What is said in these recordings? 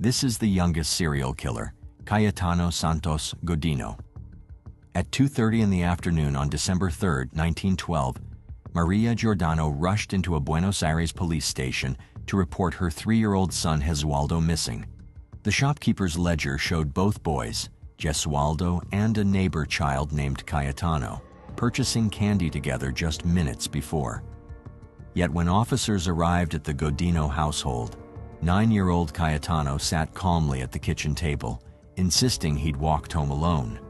This is the youngest serial killer, Cayetano Santos Godino. At 2:30 in the afternoon on December 3, 1912, Maria Giordano rushed into a Buenos Aires police station to report her 3-year-old son Gesualdo missing. The shopkeeper's ledger showed both boys, Gesualdo and a neighbor child named Cayetano, purchasing candy together just minutes before. Yet when officers arrived at the Godino household, 9-year-old Cayetano sat calmly at the kitchen table, insisting he'd walked home alone.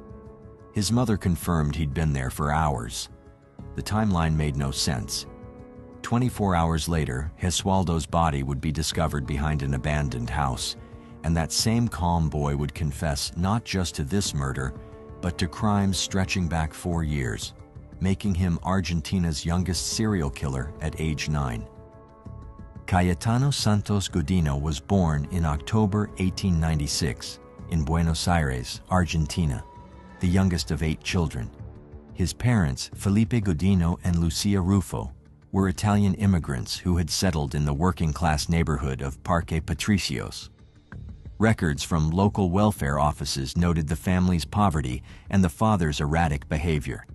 His mother confirmed he'd been there for hours. The timeline made no sense. 24 hours later, Gesualdo's body would be discovered behind an abandoned house, and that same calm boy would confess not just to this murder, but to crimes stretching back 4 years, making him Argentina's youngest serial killer at age 9. Cayetano Santos Godino was born in October 1896 in Buenos Aires, Argentina, the youngest of 8 children. His parents, Felipe Godino and Lucia Rufo, were Italian immigrants who had settled in the working-class neighborhood of Parque Patricios. Records from local welfare offices noted the family's poverty and the father's erratic behavior.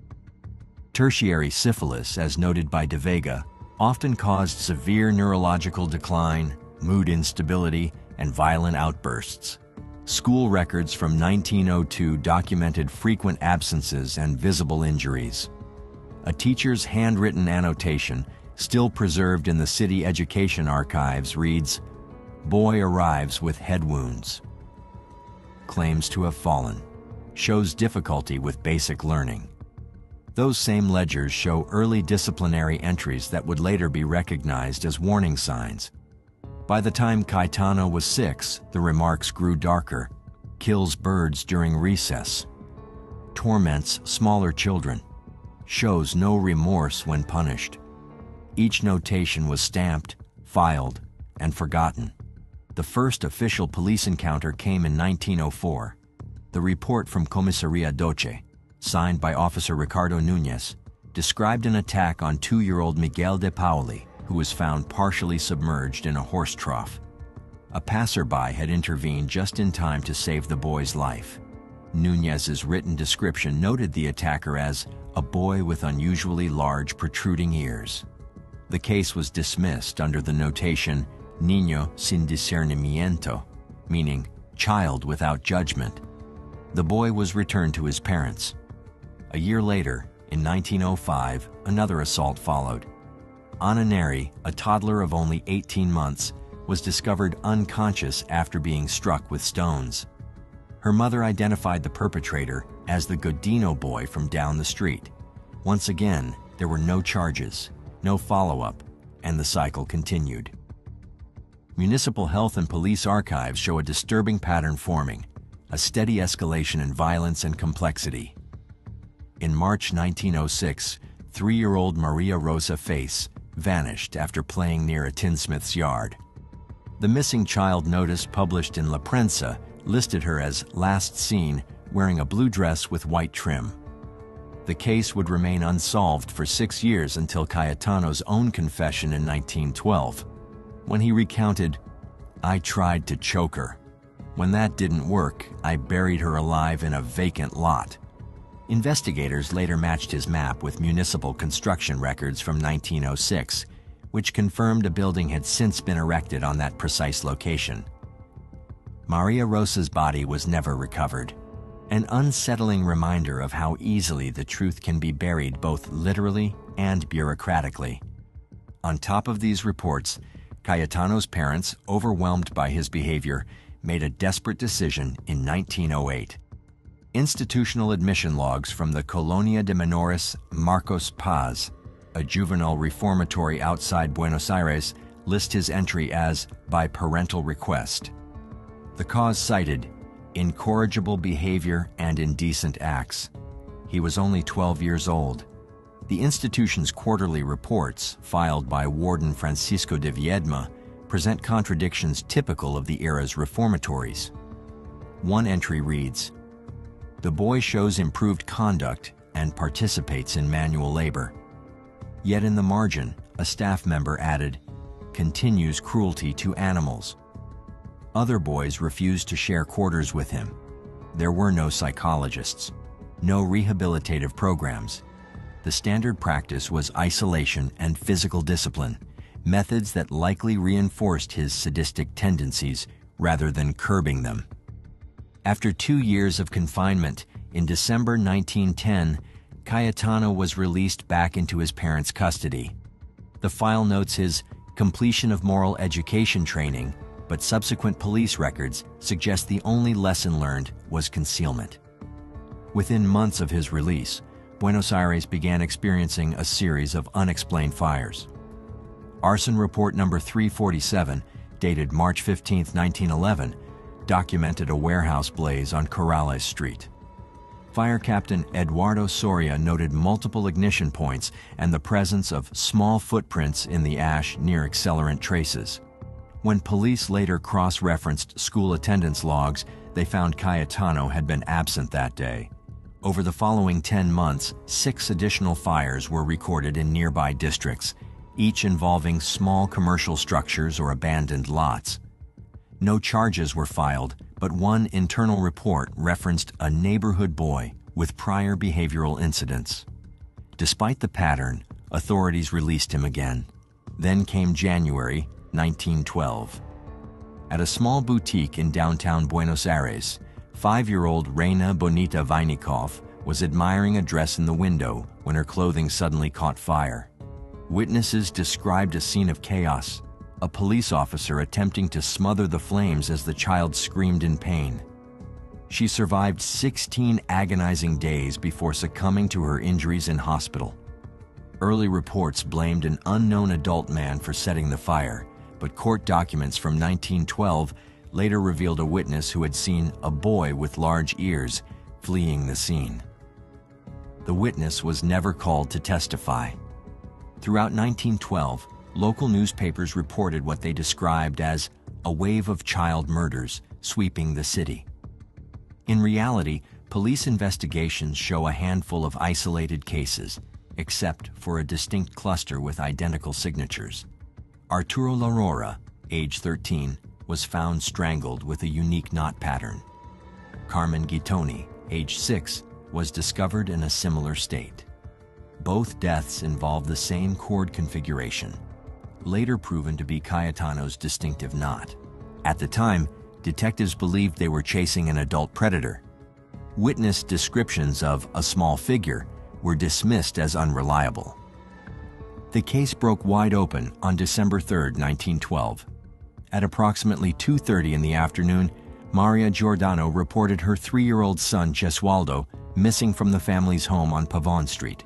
Tertiary syphilis, as noted by De Vega, often caused severe neurological decline, mood instability, and violent outbursts. School records from 1902 documented frequent absences and visible injuries. A teacher's handwritten annotation, still preserved in the city education archives, reads, "Boy arrives with head wounds. Claims to have fallen. Shows difficulty with basic learning." Those same ledgers show early disciplinary entries that would later be recognized as warning signs. By the time Cayetano was 6, the remarks grew darker. Kills birds during recess. Torments smaller children. Shows no remorse when punished. Each notation was stamped, filed, and forgotten. The first official police encounter came in 1904. The report from Comisaria Doce, signed by Officer Ricardo Núñez, described an attack on 2-year-old Miguel de Paoli, who was found partially submerged in a horse trough. A passerby had intervened just in time to save the boy's life. Núñez's written description noted the attacker as a boy with unusually large protruding ears. The case was dismissed under the notation Niño sin discernimiento, meaning child without judgment. The boy was returned to his parents. A year later, in 1905, another assault followed. Ana Neri, a toddler of only 18 months, was discovered unconscious after being struck with stones. Her mother identified the perpetrator as the Godino boy from down the street. Once again, there were no charges, no follow-up, and the cycle continued. Municipal health and police archives show a disturbing pattern forming, a steady escalation in violence and complexity. In March 1906, 3-year-old Maria Rosa Face vanished after playing near a tinsmith's yard. The missing child notice published in La Prensa listed her as last seen wearing a blue dress with white trim. The case would remain unsolved for 6 years until Cayetano's own confession in 1912, when he recounted, "I tried to choke her. When that didn't work, I buried her alive in a vacant lot." Investigators later matched his map with municipal construction records from 1906, which confirmed a building had since been erected on that precise location. Maria Rosa's body was never recovered, an unsettling reminder of how easily the truth can be buried both literally and bureaucratically. On top of these reports, Cayetano's parents, overwhelmed by his behavior, made a desperate decision in 1908. Institutional admission logs from the Colonia de Menores Marcos Paz, a juvenile reformatory outside Buenos Aires, list his entry as by parental request. The cause cited, incorrigible behavior and indecent acts. He was only 12 years old. The institution's quarterly reports, filed by Warden Francisco de Viedma, present contradictions typical of the era's reformatories. One entry reads, "The boy shows improved conduct and participates in manual labor." Yet in the margin, a staff member added, "Continues cruelty to animals." Other boys refused to share quarters with him. There were no psychologists, no rehabilitative programs. The standard practice was isolation and physical discipline, methods that likely reinforced his sadistic tendencies rather than curbing them. After 2 years of confinement, in December 1910, Cayetano was released back into his parents' custody. The file notes his completion of moral education training, but subsequent police records suggest the only lesson learned was concealment. Within months of his release, Buenos Aires began experiencing a series of unexplained fires. Arson Report number 347, dated March 15, 1911, documented a warehouse blaze on Corrales Street. Fire Captain Eduardo Soria noted multiple ignition points and the presence of small footprints in the ash near accelerant traces. When police later cross-referenced school attendance logs, they found Cayetano had been absent that day. Over the following 10 months, 6 additional fires were recorded in nearby districts, each involving small commercial structures or abandoned lots. No charges were filed, but one internal report referenced a neighborhood boy with prior behavioral incidents. Despite the pattern, authorities released him again. Then came January 1912. At a small boutique in downtown Buenos Aires, 5-year-old Reina Bonita Vainikov was admiring a dress in the window when her clothing suddenly caught fire. Witnesses described a scene of chaos, a police officer attempting to smother the flames as the child screamed in pain. She survived 16 agonizing days before succumbing to her injuries in hospital. Early reports blamed an unknown adult man for setting the fire, but court documents from 1912 later revealed a witness who had seen a boy with large ears fleeing the scene. The witness was never called to testify. Throughout 1912, local newspapers reported what they described as a wave of child murders sweeping the city. In reality, police investigations show a handful of isolated cases, except for a distinct cluster with identical signatures. Arturo Larora, age 13, was found strangled with a unique knot pattern. Carmen Guitoni, age 6, was discovered in a similar state. Both deaths involved the same cord configuration, later proven to be Cayetano's distinctive knot. At the time, detectives believed they were chasing an adult predator. Witness descriptions of a small figure were dismissed as unreliable. The case broke wide open on December 3, 1912. At approximately 2:30 in the afternoon, Maria Giordano reported her 3-year-old son, Gesualdo, missing from the family's home on Pavon Street.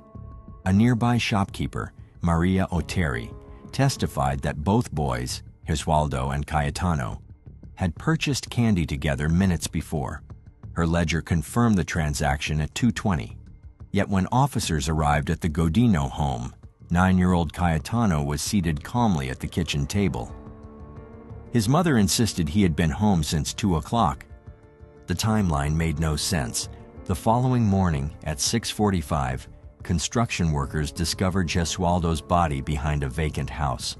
A nearby shopkeeper, Maria Oteri, testified that both boys, Gesualdo and Cayetano, had purchased candy together minutes before. Her ledger confirmed the transaction at 2:20. Yet when officers arrived at the Godino home, 9-year-old Cayetano was seated calmly at the kitchen table. His mother insisted he had been home since 2 o'clock. The timeline made no sense. The following morning at 6:45, construction workers discovered Gesualdo's body behind a vacant house.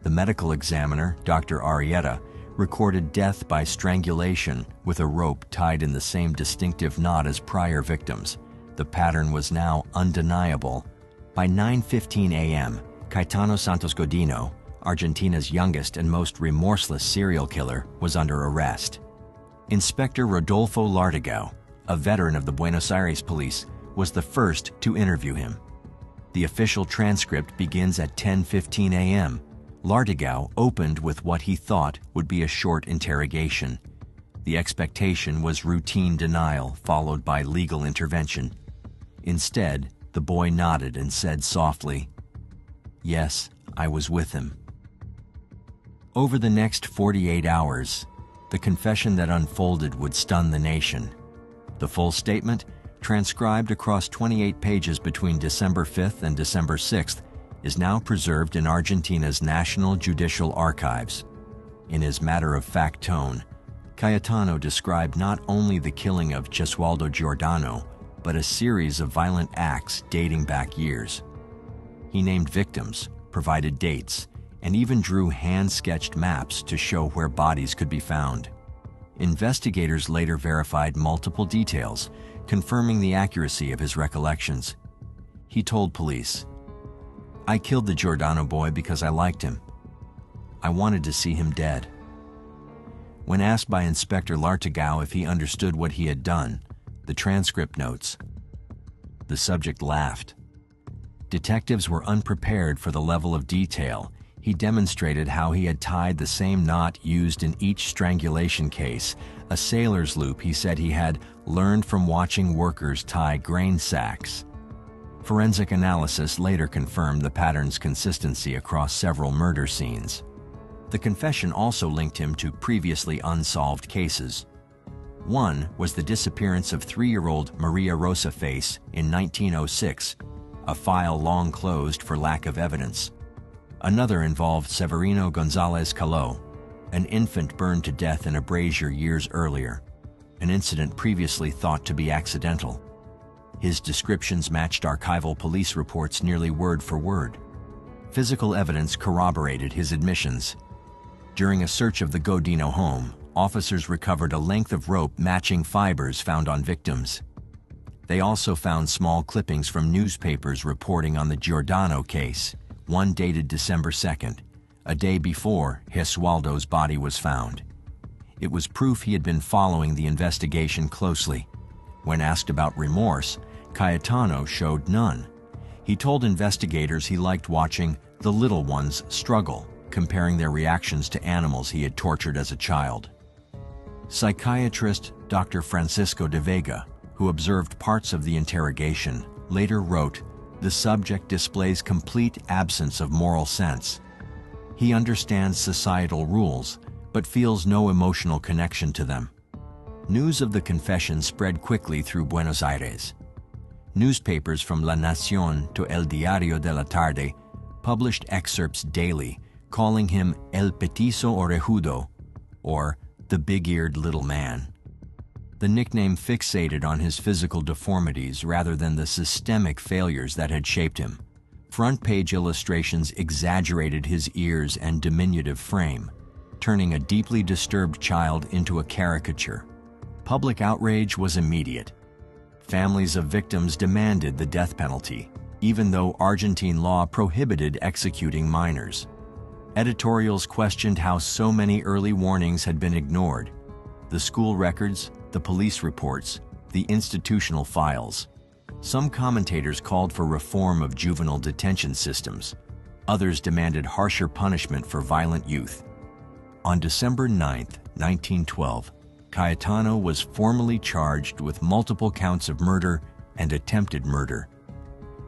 The medical examiner, Dr. Arrieta, recorded death by strangulation with a rope tied in the same distinctive knot as prior victims. The pattern was now undeniable. By 9:15 a.m., Cayetano Santos Godino, Argentina's youngest and most remorseless serial killer, was under arrest. Inspector Rodolfo Lartigau, a veteran of the Buenos Aires police, was the first to interview him. The official transcript begins at 10:15 a.m. Lartigau opened with what he thought would be a short interrogation. The expectation was routine denial followed by legal intervention. Instead, the boy nodded and said softly, "Yes, I was with him." Over the next 48 hours, the confession that unfolded would stun the nation. The full statement, transcribed across 28 pages between December 5th and December 6th, is now preserved in Argentina's National Judicial Archives. In his matter-of-fact tone, Cayetano described not only the killing of Gesualdo Giordano, but a series of violent acts dating back years. He named victims, provided dates, and even drew hand-sketched maps to show where bodies could be found. Investigators later verified multiple details, confirming the accuracy of his recollections. He told police, "I killed the Giordano boy because I liked him. I wanted to see him dead." When asked by Inspector Lartigau if he understood what he had done, the transcript notes, the subject laughed. Detectives were unprepared for the level of detail. He demonstrated how he had tied the same knot used in each strangulation case, a sailor's loop he said he had learned from watching workers tie grain sacks. Forensic analysis later confirmed the pattern's consistency across several murder scenes. The confession also linked him to previously unsolved cases. One was the disappearance of 3-year-old Maria Rosa Face in 1906, a file long closed for lack of evidence. Another involved Severino Gonzalez Caló, an infant burned to death in a brazier years earlier, an incident previously thought to be accidental. His descriptions matched archival police reports nearly word for word. Physical evidence corroborated his admissions. During a search of the Godino home, officers recovered a length of rope matching fibers found on victims. They also found small clippings from newspapers reporting on the Giordano case, one dated December 2nd, a day before Gesualdo's body was found. It was proof he had been following the investigation closely. When asked about remorse, Cayetano showed none. He told investigators he liked watching the little ones struggle, comparing their reactions to animals he had tortured as a child. Psychiatrist Dr. Francisco de Vega, who observed parts of the interrogation, later wrote, "The subject displays complete absence of moral sense. He understands societal rules, but feels no emotional connection to them." News of the confession spread quickly through Buenos Aires. Newspapers from La Nación to El Diario de la Tarde published excerpts daily, calling him El Petizo Orejudo, or the big-eared little man. The nickname fixated on his physical deformities rather than the systemic failures that had shaped him. Front-page illustrations exaggerated his ears and diminutive frame, turning a deeply disturbed child into a caricature. Public outrage was immediate. Families of victims demanded the death penalty, even though Argentine law prohibited executing minors. Editorials questioned how so many early warnings had been ignored. The school records, the police reports, the institutional files. Some commentators called for reform of juvenile detention systems. Others demanded harsher punishment for violent youth. On December 9, 1912, Cayetano was formally charged with multiple counts of murder and attempted murder.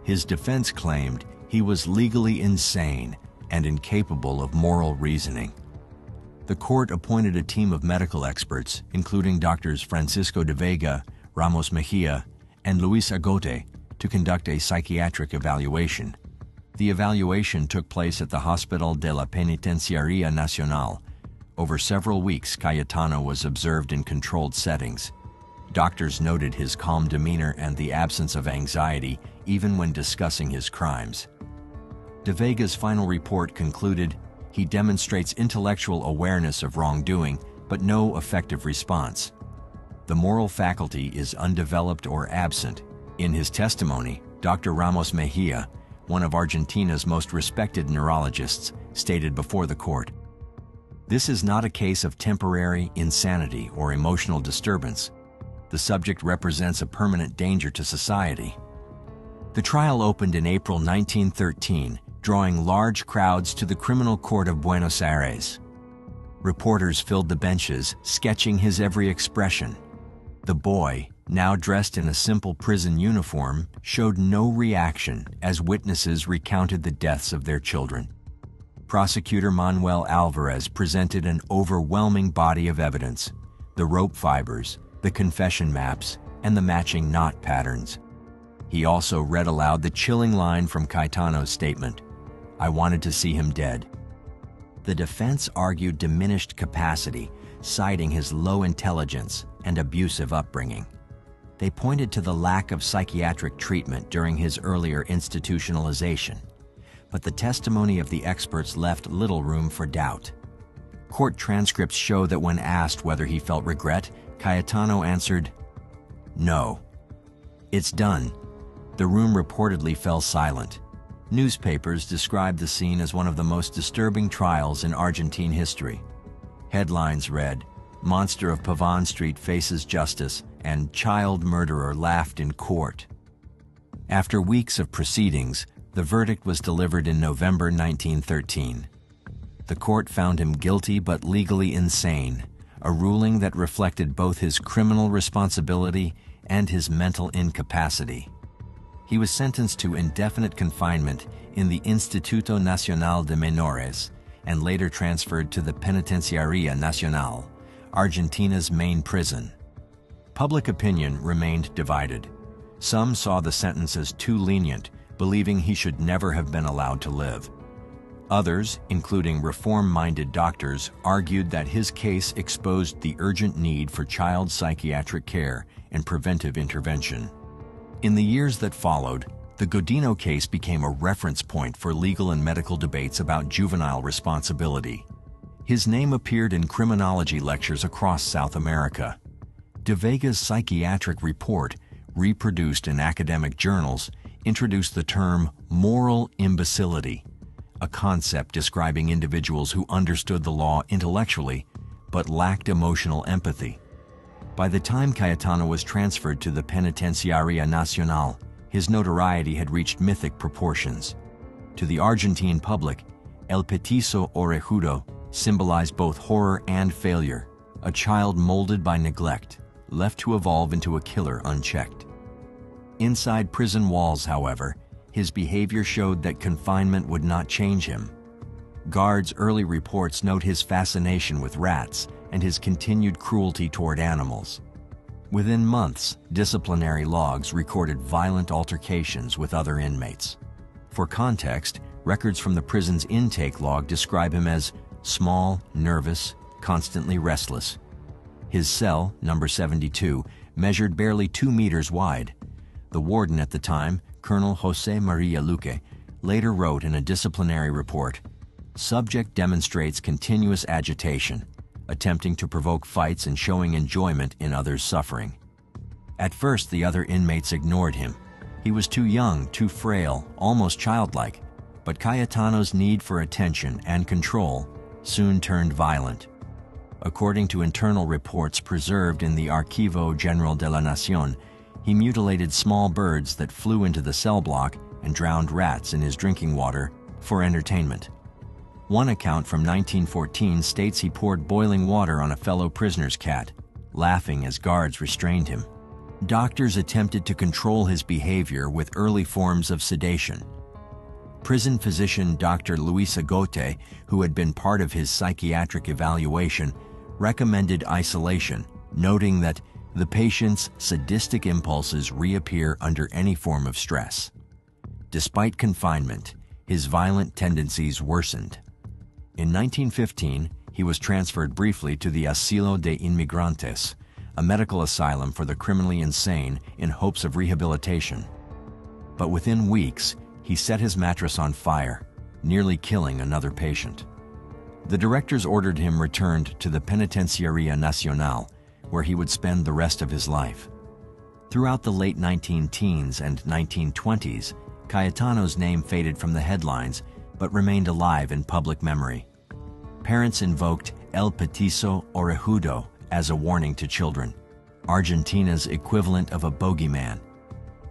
His defense claimed he was legally insane and incapable of moral reasoning. The court appointed a team of medical experts, including doctors Francisco de Vega, Ramos Mejia, and Luis Agote, to conduct a psychiatric evaluation. The evaluation took place at the Hospital de la Penitenciaría Nacional. Over several weeks, Cayetano was observed in controlled settings. Doctors noted his calm demeanor and the absence of anxiety, even when discussing his crimes. De Vega's final report concluded, he demonstrates intellectual awareness of wrongdoing, but no effective response. The moral faculty is undeveloped or absent. In his testimony, Dr. Ramos Mejia, one of Argentina's most respected neurologists, stated before the court, "This is not a case of temporary insanity or emotional disturbance. The subject represents a permanent danger to society." The trial opened in April 1913, drawing large crowds to the Criminal Court of Buenos Aires. Reporters filled the benches, sketching his every expression. The boy, now dressed in a simple prison uniform, showed no reaction as witnesses recounted the deaths of their children. Prosecutor Manuel Alvarez presented an overwhelming body of evidence: the rope fibers, the confession maps, and the matching knot patterns. He also read aloud the chilling line from Cayetano's statement, "I wanted to see him dead." The defense argued diminished capacity, citing his low intelligence and abusive upbringing. They pointed to the lack of psychiatric treatment during his earlier institutionalization. but the testimony of the experts left little room for doubt. Court transcripts show that when asked whether he felt regret, Cayetano answered, "No. It's done." The room reportedly fell silent. Newspapers described the scene as one of the most disturbing trials in Argentine history. Headlines read, "Monster of Pavon Street faces justice," and "Child murderer laughed in court." After weeks of proceedings, the verdict was delivered in November 1913. The court found him guilty but legally insane, a ruling that reflected both his criminal responsibility and his mental incapacity. He was sentenced to indefinite confinement in the Instituto Nacional de Menores and later transferred to the Penitenciaria Nacional, Argentina's main prison. Public opinion remained divided. Some saw the sentence as too lenient, believing he should never have been allowed to live. Others, including reform-minded doctors, argued that his case exposed the urgent need for child psychiatric care and preventive intervention. In the years that followed, the Godino case became a reference point for legal and medical debates about juvenile responsibility. His name appeared in criminology lectures across South America. De Vega's psychiatric report, reproduced in academic journals, introduced the term moral imbecility, a concept describing individuals who understood the law intellectually but lacked emotional empathy. By the time Cayetano was transferred to the Penitenciaria Nacional, his notoriety had reached mythic proportions. To the Argentine public, El Petiso Orejudo symbolized both horror and failure, a child molded by neglect, left to evolve into a killer unchecked. Inside prison walls, however, his behavior showed that confinement would not change him. Guards' early reports note his fascination with rats and his continued cruelty toward animals. Within months, disciplinary logs recorded violent altercations with other inmates. For context, records from the prison's intake log describe him as small, nervous, constantly restless. His cell, number 72, measured barely 2 meters wide. The warden at the time, Colonel José María Luque, later wrote in a disciplinary report, "Subject demonstrates continuous agitation, attempting to provoke fights and showing enjoyment in others' suffering." At first, the other inmates ignored him. He was too young, too frail, almost childlike, but Cayetano's need for attention and control soon turned violent. According to internal reports preserved in the Archivo General de la Nación, he mutilated small birds that flew into the cell block and drowned rats in his drinking water for entertainment. One account from 1914 states he poured boiling water on a fellow prisoner's cat, laughing as guards restrained him. Doctors attempted to control his behavior with early forms of sedation. Prison physician Dr. Luisa Gote, who had been part of his psychiatric evaluation, recommended isolation, noting that the patient's sadistic impulses reappear under any form of stress. Despite confinement, his violent tendencies worsened. In 1915, he was transferred briefly to the Asilo de Inmigrantes, a medical asylum for the criminally insane in hopes of rehabilitation. But within weeks, he set his mattress on fire, nearly killing another patient. The directors ordered him returned to the Penitenciaria Nacional, where he would spend the rest of his life. Throughout the late 19-teens and 1920s, Cayetano's name faded from the headlines but remained alive in public memory. Parents invoked El Petiso Orejudo as a warning to children, Argentina's equivalent of a bogeyman.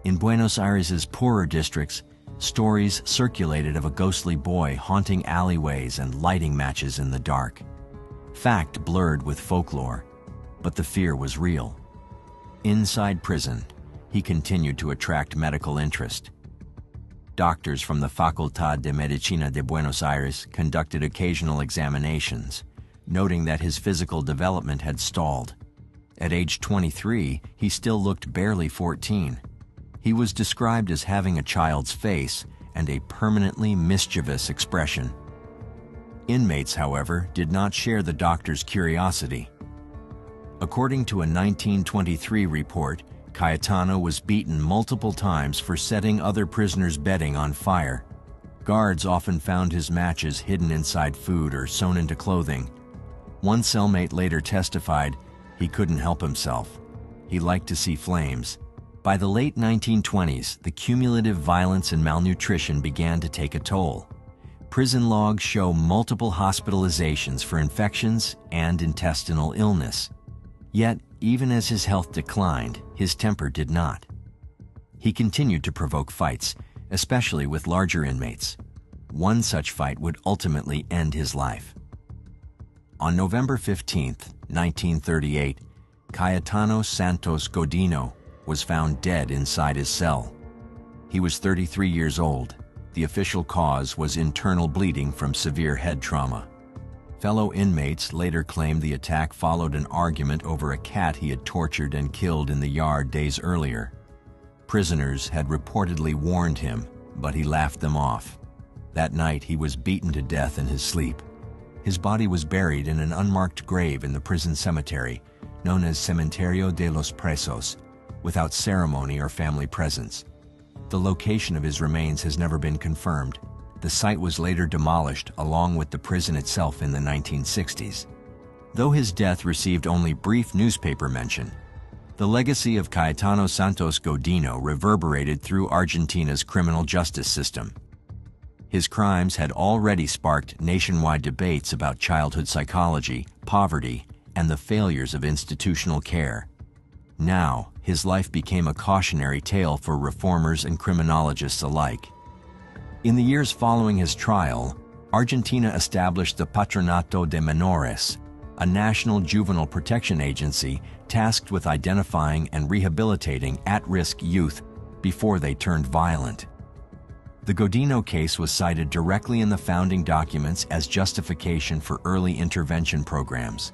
In Buenos Aires' poorer districts, stories circulated of a ghostly boy haunting alleyways and lighting matches in the dark. Fact blurred with folklore, but the fear was real. Inside prison, he continued to attract medical interest. Doctors from the Facultad de Medicina de Buenos Aires conducted occasional examinations, noting that his physical development had stalled. At age 23, he still looked barely 14. He was described as having a child's face and a permanently mischievous expression. Inmates, however, did not share the doctor's curiosity. According to a 1923 report, Cayetano was beaten multiple times for setting other prisoners' bedding on fire. Guards often found his matches hidden inside food or sewn into clothing. One cellmate later testified he couldn't help himself. He liked to see flames. By the late 1920s, the cumulative violence and malnutrition began to take a toll. Prison logs show multiple hospitalizations for infections and intestinal illness. Yet, even as his health declined, his temper did not. He continued to provoke fights, especially with larger inmates. One such fight would ultimately end his life. On November 15, 1938, Cayetano Santos Godino was found dead inside his cell. He was 33 years old. The official cause was internal bleeding from severe head trauma. Fellow inmates later claimed the attack followed an argument over a cat he had tortured and killed in the yard days earlier. Prisoners had reportedly warned him, but he laughed them off. That night, he was beaten to death in his sleep. His body was buried in an unmarked grave in the prison cemetery, known as Cementerio de los Presos, without ceremony or family presence. The location of his remains has never been confirmed. The site was later demolished along with the prison itself in the 1960s. Though his death received only brief newspaper mention, the legacy of Cayetano Santos Godino reverberated through Argentina's criminal justice system. His crimes had already sparked nationwide debates about childhood psychology, poverty, and the failures of institutional care. Now, his life became a cautionary tale for reformers and criminologists alike. In the years following his trial, Argentina established the Patronato de Menores, a national juvenile protection agency tasked with identifying and rehabilitating at-risk youth before they turned violent. The Godino case was cited directly in the founding documents as justification for early intervention programs.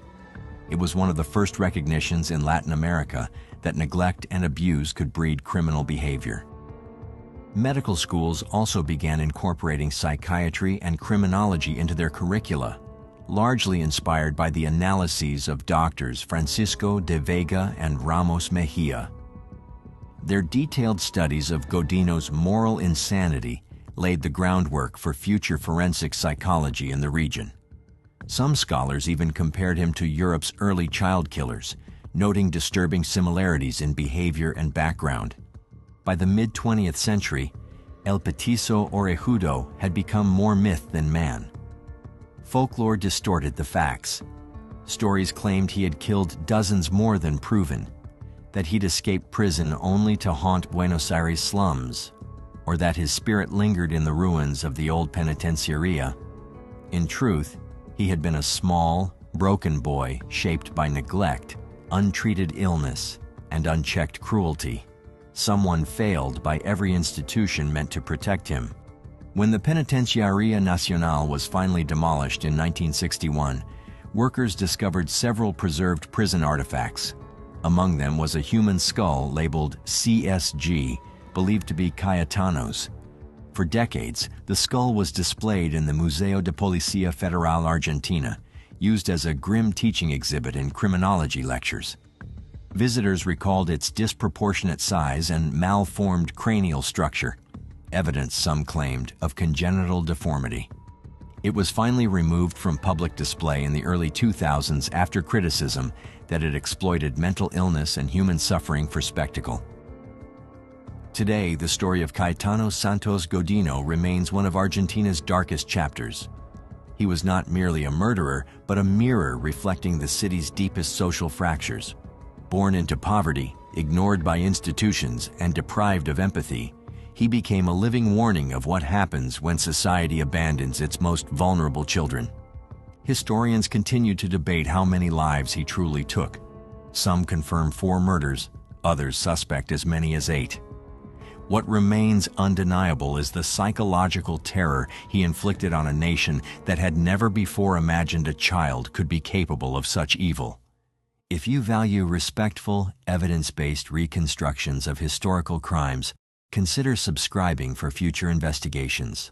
It was one of the first recognitions in Latin America that neglect and abuse could breed criminal behavior. Medical schools also began incorporating psychiatry and criminology into their curricula, largely inspired by the analyses of doctors Francisco de Vega and Ramos Mejia. Their detailed studies of Godino's moral insanity laid the groundwork for future forensic psychology in the region. Some scholars even compared him to Europe's early child killers, noting disturbing similarities in behavior and background. By the mid-20th century, El Petiso Orejudo had become more myth than man. Folklore distorted the facts. Stories claimed he had killed dozens more than proven, that he'd escaped prison only to haunt Buenos Aires slums, or that his spirit lingered in the ruins of the old penitenciaria. In truth, he had been a small, broken boy shaped by neglect, untreated illness, and unchecked cruelty. Someone failed by every institution meant to protect him. When the Penitenciaria Nacional was finally demolished in 1961, workers discovered several preserved prison artifacts. Among them was a human skull labeled CSG, believed to be Cayetano's. For decades, the skull was displayed in the Museo de Policía Federal Argentina, used as a grim teaching exhibit in criminology lectures. Visitors recalled its disproportionate size and malformed cranial structure, evidence, some claimed, of congenital deformity. It was finally removed from public display in the early 2000s after criticism that it exploited mental illness and human suffering for spectacle. Today, the story of Cayetano Santos Godino remains one of Argentina's darkest chapters. He was not merely a murderer, but a mirror reflecting the city's deepest social fractures. Born into poverty, ignored by institutions, and deprived of empathy, he became a living warning of what happens when society abandons its most vulnerable children. Historians continue to debate how many lives he truly took. Some confirm 4 murders, others suspect as many as 8. What remains undeniable is the psychological terror he inflicted on a nation that had never before imagined a child could be capable of such evil. If you value respectful, evidence-based reconstructions of historical crimes, consider subscribing for future investigations.